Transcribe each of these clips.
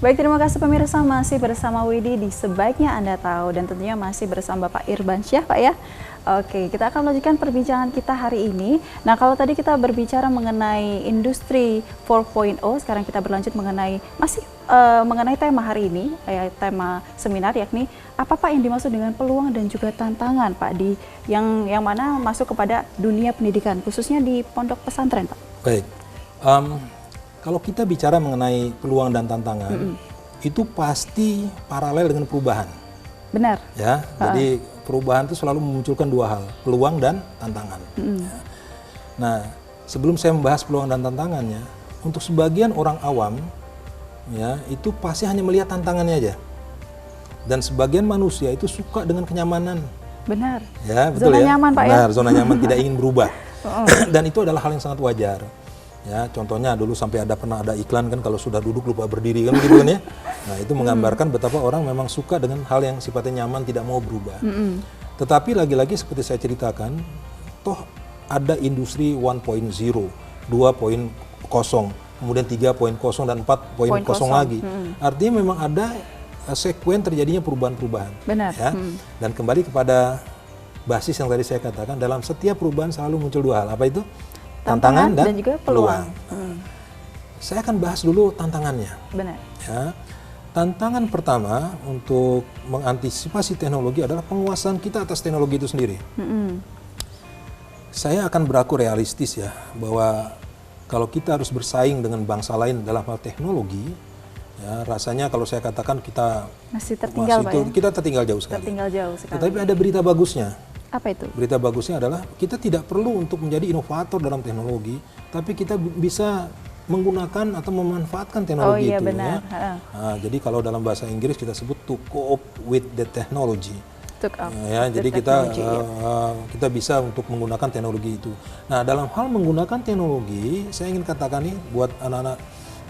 Baik, terima kasih pemirsa, masih bersama Widi di Sebaiknya Anda Tahu, dan tentunya masih bersama Bapak Irbansyah, Pak ya. Oke, kita akan lanjutkan perbincangan kita hari ini. Nah, kalau tadi kita berbicara mengenai industri 4.0, sekarang kita berlanjut mengenai mengenai tema hari ini, tema seminar, yakni apa Pak yang dimaksud dengan peluang dan juga tantangan Pak di yang mana masuk kepada dunia pendidikan, khususnya di pondok pesantren, Pak. Baik. Kalau kita bicara mengenai peluang dan tantangan, itu pasti paralel dengan perubahan. Benar. Ya, jadi perubahan itu selalu memunculkan dua hal, peluang dan tantangan. Ya. Nah, sebelum saya membahas peluang dan tantangannya, untuk sebagian orang awam, ya itu pasti hanya melihat tantangannya aja. Dan sebagian manusia itu suka dengan kenyamanan. Benar. Ya, betul zona ya. nyaman, Pak. Benar, ya. zona nyaman, tidak ingin berubah. Dan itu adalah hal yang sangat wajar. Ya, contohnya dulu sampai pernah ada iklan kan, kalau sudah duduk lupa berdiri kan gitu kan ya. Nah, itu menggambarkan betapa orang memang suka dengan hal yang sifatnya nyaman, tidak mau berubah. Tetapi lagi-lagi seperti saya ceritakan, toh ada industri 1.0, 2.0, kemudian 3.0 dan 4.0 lagi. Artinya memang ada sekuen terjadinya perubahan-perubahan. Benar. Ya. Dan kembali kepada basis yang tadi saya katakan, dalam setiap perubahan selalu muncul dua hal. Apa itu? Tantangan dan juga peluang. Saya akan bahas dulu tantangannya. Benar. Ya. Tantangan pertama untuk mengantisipasi teknologi adalah penguasaan kita atas teknologi itu sendiri. Saya akan berlaku realistis ya, bahwa kalau kita harus bersaing dengan bangsa lain dalam hal teknologi, ya, rasanya kalau saya katakan kita masih tertinggal, Pak, ya? Kita tertinggal jauh sekali. Tertinggal jauh sekali. Tetapi ada berita bagusnya. Apa itu? Berita bagusnya adalah kita tidak perlu untuk menjadi inovator dalam teknologi, tapi kita bisa menggunakan atau memanfaatkan teknologi itu. Benar. Ya. Nah, jadi kalau dalam bahasa Inggris kita sebut to cope with the technology. Jadi kita bisa untuk menggunakan teknologi itu. Nah, dalam hal menggunakan teknologi, saya ingin katakan nih buat anak-anak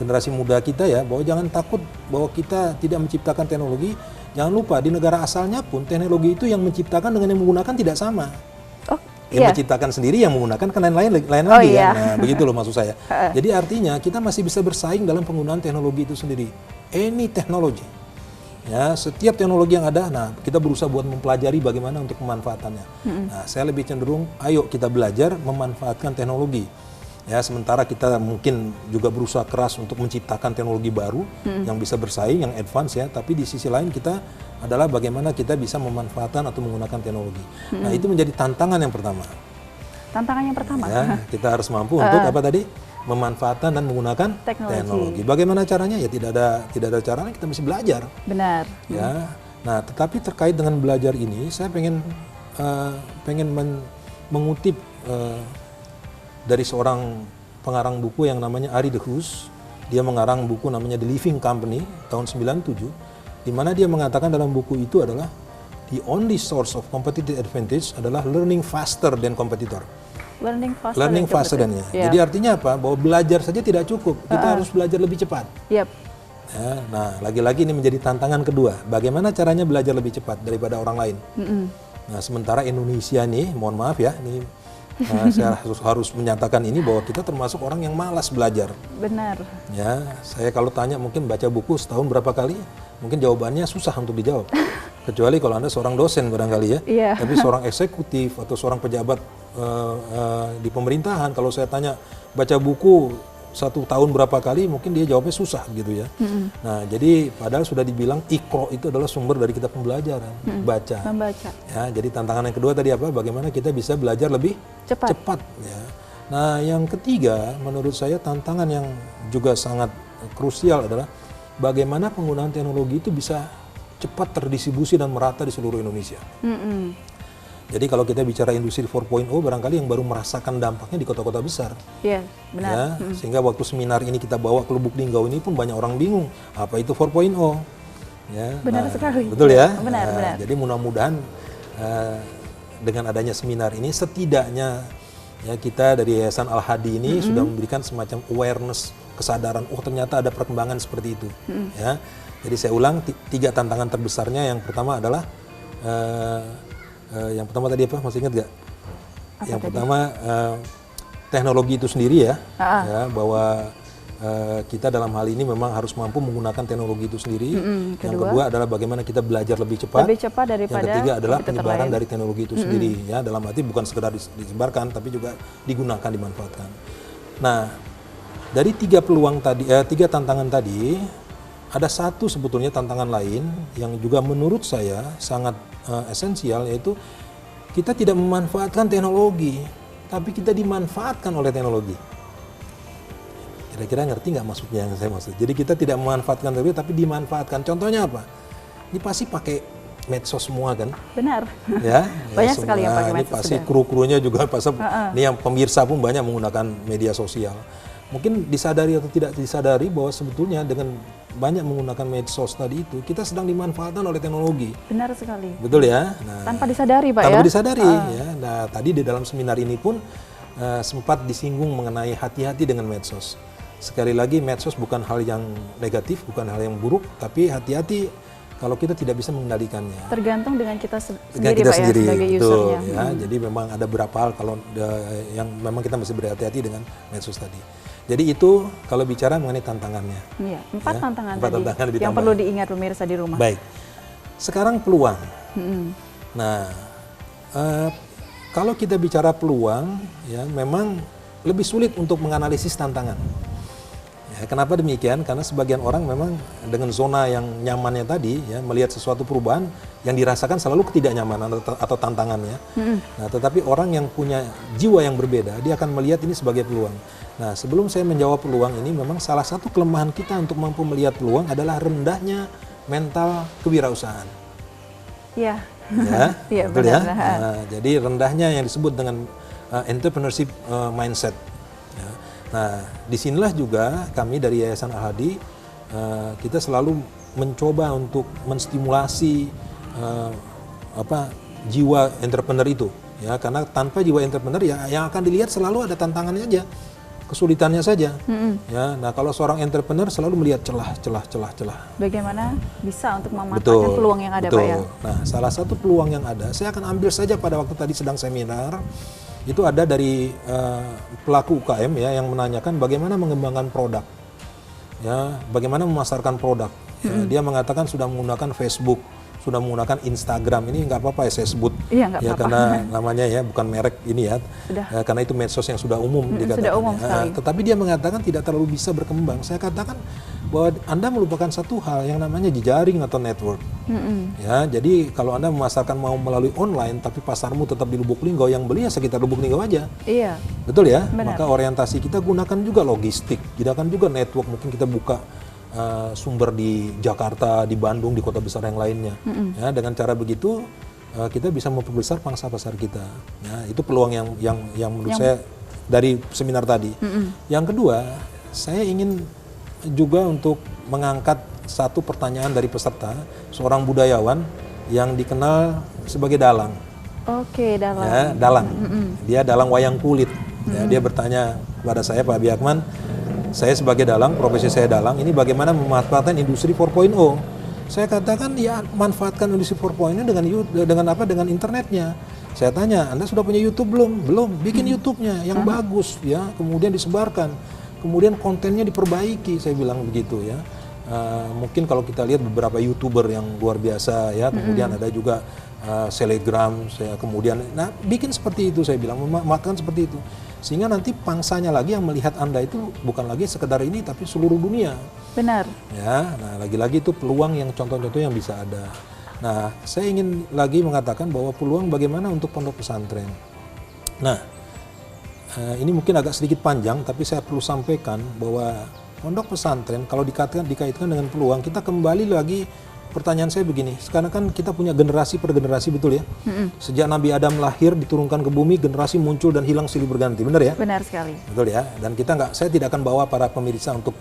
generasi muda kita ya, bahwa jangan takut bahwa kita tidak menciptakan teknologi. Jangan lupa di negara asalnya pun teknologi itu yang menciptakan dengan yang menggunakan tidak sama. Yang menciptakan sendiri, yang menggunakan kan lain lagi ya. Nah, begitu loh maksud saya. Jadi artinya kita masih bisa bersaing dalam penggunaan teknologi itu sendiri. Any technology. Ya, setiap teknologi yang ada, nah kita berusaha buat mempelajari bagaimana untuk memanfaatannya. Nah, saya lebih cenderung ayo kita belajar memanfaatkan teknologi. Ya, sementara kita mungkin juga berusaha keras untuk menciptakan teknologi baru yang bisa bersaing, yang advance ya, tapi di sisi lain kita adalah bagaimana kita bisa memanfaatkan atau menggunakan teknologi. Nah, itu menjadi tantangan yang pertama. Tantangan yang pertama. Ya, kita harus mampu untuk apa tadi? Memanfaatkan dan menggunakan teknologi. Bagaimana caranya? Ya tidak ada caranya, kita mesti belajar. Benar. Ya. Nah, tetapi terkait dengan belajar ini, saya pengen mengutip dari seorang pengarang buku yang namanya Ari de Hoes. Dia mengarang buku namanya The Living Company tahun 97, di mana dia mengatakan dalam buku itu adalah the only source of competitive advantage adalah learning faster than competitor. Learning faster than ya. Jadi artinya apa? Bahwa belajar saja tidak cukup, kita harus belajar lebih cepat. Ya, nah, lagi-lagi ini menjadi tantangan kedua. Bagaimana caranya belajar lebih cepat daripada orang lain? Nah, sementara Indonesia nih, mohon maaf ya, ini saya harus menyatakan ini bahwa kita termasuk orang yang malas belajar. Benar. Ya, saya kalau tanya mungkin baca buku setahun berapa kali, mungkin jawabannya susah untuk dijawab. Kecuali kalau Anda seorang dosen barangkali ya. Tapi seorang eksekutif atau seorang pejabat di pemerintahan, kalau saya tanya baca buku 1 tahun berapa kali, mungkin dia jawabnya susah gitu ya. Nah, jadi padahal sudah dibilang Iqra itu adalah sumber dari kita pembelajaran, membaca. Ya, jadi tantangan yang kedua tadi apa? Bagaimana kita bisa belajar lebih cepat ya. Nah, yang ketiga menurut saya tantangan yang juga sangat krusial adalah bagaimana penggunaan teknologi itu bisa cepat terdistribusi dan merata di seluruh Indonesia. Jadi kalau kita bicara industri 4.0, barangkali yang baru merasakan dampaknya di kota-kota besar. Iya, benar. Ya, sehingga waktu seminar ini kita bawa ke Lubuk Linggau ini pun banyak orang bingung, apa itu 4.0? Ya, benar sekali. Betul ya? Benar. Jadi mudah-mudahan dengan adanya seminar ini setidaknya ya kita dari Yayasan Al-Hadi ini sudah memberikan semacam awareness, kesadaran, oh ternyata ada perkembangan seperti itu. Ya. Jadi saya ulang, 3 tantangan terbesarnya. Yang pertama adalah yang pertama tadi apa? Masih ingat nggak? Yang pertama teknologi itu sendiri ya, ya bahwa kita dalam hal ini memang harus mampu menggunakan teknologi itu sendiri. Yang kedua adalah bagaimana kita belajar lebih cepat. Daripada yang ketiga adalah penyebaran dari teknologi itu sendiri. Ya, dalam arti bukan sekedar disebarkan, tapi juga digunakan, dimanfaatkan. Nah, dari tiga tantangan tadi, ada satu sebetulnya tantangan lain yang juga menurut saya sangat esensial, yaitu kita tidak memanfaatkan teknologi, tapi kita dimanfaatkan oleh teknologi. Kira-kira ngerti nggak maksudnya yang saya maksud? Jadi kita tidak memanfaatkan teknologi, tapi dimanfaatkan. Contohnya apa? Ini pasti pakai medsos semua kan? Benar. Ya, banyak sekali yang pakai medsos. Ini pasti kru-krunya juga, ini yang pemirsa pun banyak menggunakan media sosial. Mungkin disadari atau tidak disadari bahwa sebetulnya dengan banyak menggunakan medsos tadi itu, kita sedang dimanfaatkan oleh teknologi. Benar sekali. Betul ya? Nah, tanpa disadari Pak tanpa disadari ya. Nah, tadi di dalam seminar ini pun sempat disinggung mengenai hati-hati dengan medsos. Sekali lagi, medsos bukan hal yang negatif, bukan hal yang buruk, tapi hati-hati kalau kita tidak bisa mengendalikannya. Tergantung dengan kita sendiri Pak ya, sebagai usernya. Ya, jadi memang ada beberapa hal yang memang kita mesti berhati-hati dengan medsos tadi. Jadi itu kalau bicara mengenai tantangannya. Iya, 4 tantangan tadi yang perlu diingat pemirsa di rumah. Baik, sekarang peluang. Nah, kalau kita bicara peluang, ya memang lebih sulit untuk menganalisis tantangan. Kenapa demikian? Karena sebagian orang memang dengan zona yang nyamannya tadi, ya, melihat sesuatu perubahan yang dirasakan selalu ketidaknyamanan atau tantangannya. Nah, tetapi orang yang punya jiwa yang berbeda, dia akan melihat ini sebagai peluang. Nah, sebelum saya menjawab peluang ini, memang salah satu kelemahan kita untuk mampu melihat peluang adalah rendahnya mental kewirausahaan. Iya. Ya, betul ya. Nah, jadi rendahnya yang disebut dengan entrepreneurship mindset. Ya. Nah, disinilah juga kami dari Yayasan Al-Hadi, kita selalu mencoba untuk menstimulasi jiwa entrepreneur itu, ya, karena tanpa jiwa entrepreneur ya yang akan dilihat selalu ada tantangannya aja, kesulitannya saja. Ya, nah kalau seorang entrepreneur selalu melihat celah. Bagaimana bisa untuk memanfaatkan peluang yang ada, Pak ya? Nah, salah satu peluang yang ada, saya akan ambil saja pada waktu tadi sedang seminar. Itu ada dari pelaku UKM ya yang menanyakan bagaimana mengembangkan produk, ya, bagaimana memasarkan produk. Ya, dia mengatakan sudah menggunakan Facebook, sudah menggunakan Instagram. Ini nggak apa-apa ya saya sebut, ya karena namanya ya bukan merek ini ya, karena itu medsos yang sudah umum dikatakan. Sudah umum sekali. Tetapi dia mengatakan tidak terlalu bisa berkembang. Saya katakan bahwa Anda melupakan satu hal yang namanya jejaring atau network. Ya, jadi kalau Anda memasarkan mau melalui online, tapi pasarmu tetap di Lubuk Linggau, yang beli ya sekitar Lubuk Linggau aja. Iya. Betul ya? Benar. Maka orientasi kita gunakan juga logistik, gunakan juga network. Mungkin kita buka sumber di Jakarta, di Bandung, di kota besar yang lainnya. Ya, dengan cara begitu kita bisa memperbesar pangsa pasar kita. Ya, itu peluang yang menurut saya dari seminar tadi. Yang kedua, saya ingin juga untuk mengangkat satu pertanyaan dari peserta, seorang budayawan yang dikenal sebagai dalang. Oke, dalang. Ya, dalang. Dia dalang wayang kulit. Ya, dia bertanya kepada saya, Pak Biakman, saya sebagai dalang, profesi saya dalang, ini bagaimana memanfaatkan industri 4.0? Saya katakan ya manfaatkan industri 4.0 dengan internetnya. Saya tanya, Anda sudah punya YouTube belum? Belum. Bikin YouTube-nya yang bagus ya, kemudian disebarkan. Kemudian kontennya diperbaiki, saya bilang begitu ya. Mungkin kalau kita lihat beberapa YouTuber yang luar biasa ya, kemudian ada juga Telegram, saya kemudian, nah bikin seperti itu, saya bilang memanfaatkan seperti itu, sehingga nanti pangsanya lagi yang melihat Anda itu bukan lagi sekedar ini, tapi seluruh dunia. Benar. Ya, nah lagi-lagi itu peluang yang contoh-contoh yang bisa ada. Nah, saya ingin lagi mengatakan bahwa peluang bagaimana untuk pondok pesantren. Nah, ini mungkin agak sedikit panjang, tapi saya perlu sampaikan bahwa pondok pesantren kalau dikaitkan dengan peluang, kita kembali lagi, pertanyaan saya begini, sekarang kan kita punya generasi per generasi, betul ya? Sejak Nabi Adam lahir diturunkan ke bumi, generasi muncul dan hilang silih berganti, benar ya? Benar sekali. Betul ya, dan saya tidak akan bawa para pemirsa untuk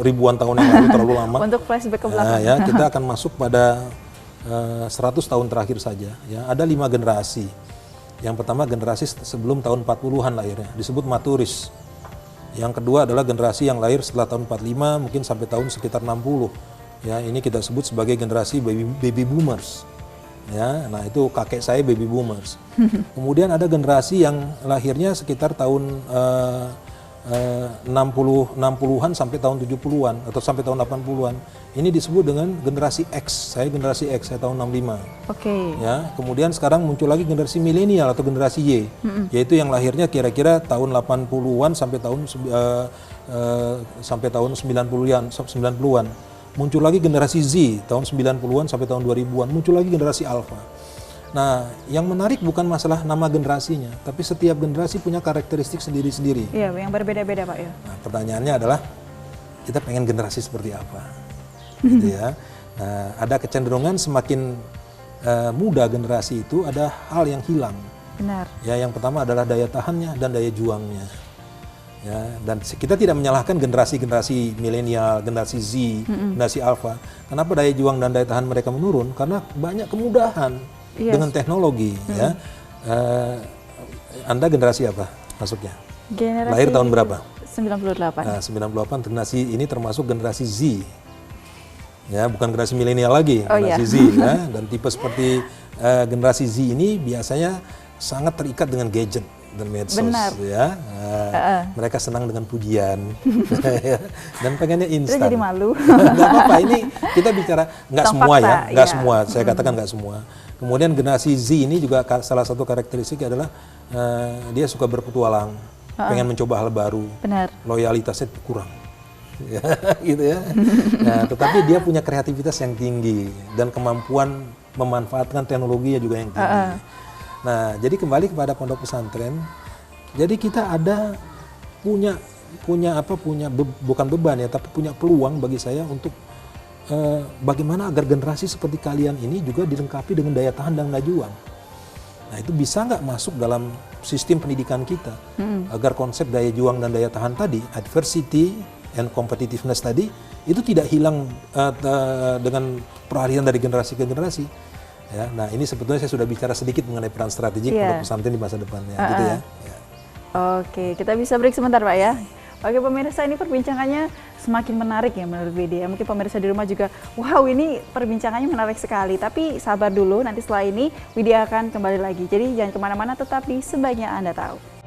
ribuan tahun yang lalu terlalu lama. Untuk flashback ke belakang. Ya, kita akan masuk pada 100 tahun terakhir saja. Ya, ada 5 generasi. Yang pertama generasi sebelum tahun 40-an lahirnya, disebut maturis. Yang kedua adalah generasi yang lahir setelah tahun 45, mungkin sampai tahun sekitar 60. Ya, ini kita sebut sebagai generasi baby boomers. Ya, nah itu kakek saya baby boomers. Kemudian ada generasi yang lahirnya sekitar tahun 60-an sampai tahun 70-an atau sampai tahun 80-an. Ini disebut dengan generasi X. Saya generasi X, saya tahun 65. Oke. Ya, kemudian sekarang muncul lagi generasi milenial atau generasi Y, yaitu yang lahirnya kira-kira tahun 80-an sampai tahun 90-an. Muncul lagi generasi Z tahun 90-an sampai tahun 2000-an. Muncul lagi generasi Alpha. Nah, yang menarik bukan masalah nama generasinya, tapi setiap generasi punya karakteristik sendiri-sendiri. Iya, yang berbeda-beda Pak ya. Nah, pertanyaannya adalah kita pengen generasi seperti apa, gitu ya. Nah, ada kecenderungan semakin muda generasi itu ada hal yang hilang. Benar. Ya, yang pertama adalah daya tahannya dan daya juangnya. Ya, dan kita tidak menyalahkan generasi milenial, generasi Z, generasi Alpha. Kenapa daya juang dan daya tahan mereka menurun? Karena banyak kemudahan. Yes. Dengan teknologi, ya. Anda generasi apa masuknya? Generasi lahir tahun berapa? 98. Nah, 98 generasi ini termasuk generasi Z. Ya, bukan generasi milenial lagi, generasi Z, ya. Dan tipe seperti generasi Z ini biasanya sangat terikat dengan gadget dan medsos. Benar. Ya. Mereka senang dengan pujian dan pengennya instan. Itu jadi malu. Nggak apa-apa, ini kita bicara nggak semua fakta, ya, nggak semua. Saya katakan nggak semua. Kemudian generasi Z ini juga salah satu karakteristik adalah dia suka berpetualang, pengen mencoba hal baru. Benar. Loyalitasnya kurang, ya, gitu ya. Nah, tetapi dia punya kreativitas yang tinggi dan kemampuan memanfaatkan teknologinya juga yang tinggi. Nah, jadi kembali kepada pondok pesantren. Jadi kita ada punya bukan beban ya, tapi punya peluang bagi saya untuk bagaimana agar generasi seperti kalian ini juga dilengkapi dengan daya tahan dan daya juang. Nah, itu bisa nggak masuk dalam sistem pendidikan kita agar konsep daya juang dan daya tahan tadi, adversity and competitiveness tadi, itu tidak hilang dengan peralihan dari generasi ke generasi. Ya, nah ini sebetulnya saya sudah bicara sedikit mengenai peran strategik pondok pesantren di masa depannya, gitu ya. Oke, kita bisa break sebentar Pak ya. Oke pemirsa, ini perbincangannya semakin menarik ya menurut Widya. Mungkin pemirsa di rumah juga, wow ini perbincangannya menarik sekali. Tapi sabar dulu, nanti setelah ini Widya akan kembali lagi. Jadi jangan kemana-mana, tetap di Sebaiknya Anda Tahu.